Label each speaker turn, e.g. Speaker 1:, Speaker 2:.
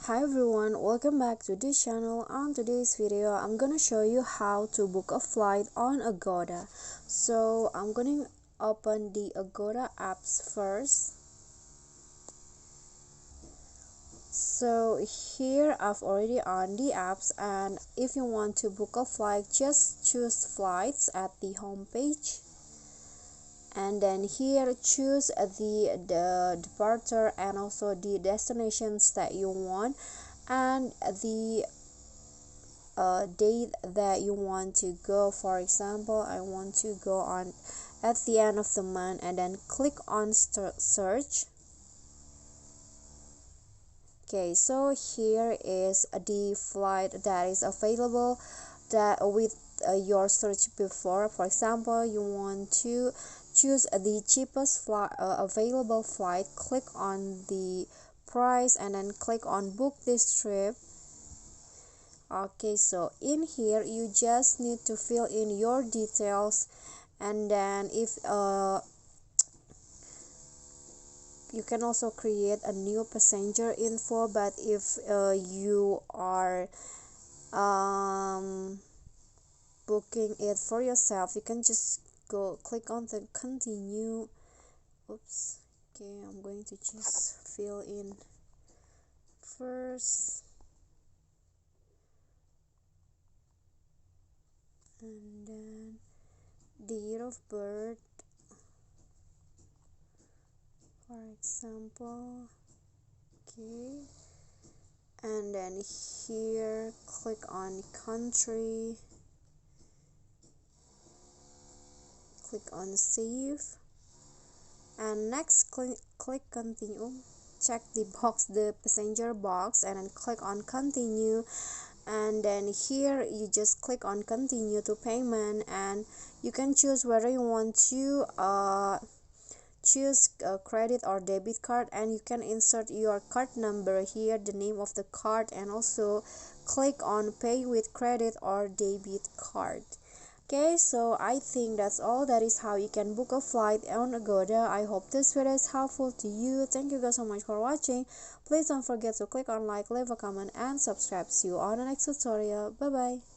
Speaker 1: Hi everyone, welcome back to this channel. On today's video I'm gonna show you how to book a flight on Agoda. So I'm gonna open the Agoda apps first. So here I've already on the apps, and if you want to book a flight, just choose flights at the home page, and then here choose the departure and also the destinations that you want, and the date that you want to go. For example, I want to go on at the end of the month, and then click on search. Okay, so here is the flight that is available that with your search before. For example, you want to choose the cheapest available flight, click on the price and then click on book this trip. Okay, so in here you just need to fill in your details, and then if you can also create a new passenger info, but if you are booking it for yourself, you can just go click on the continue. Oops. Okay, I'm going to just fill in first, and then the year of birth, for example. Okay, and then here click on country, click on save, and next click continue. Check the passenger box and then click on continue, and then here you just click on continue to payment, and you can choose whether you want to choose credit or debit card, and you can insert your card number here, the name of the card, and also click on pay with credit or debit card. Okay, so I think that's all. That is how you can book a flight on Agoda. I hope this video is helpful to you. Thank you guys so much for watching. Please don't forget to click on like, leave a comment and subscribe. See you on the next tutorial. Bye bye.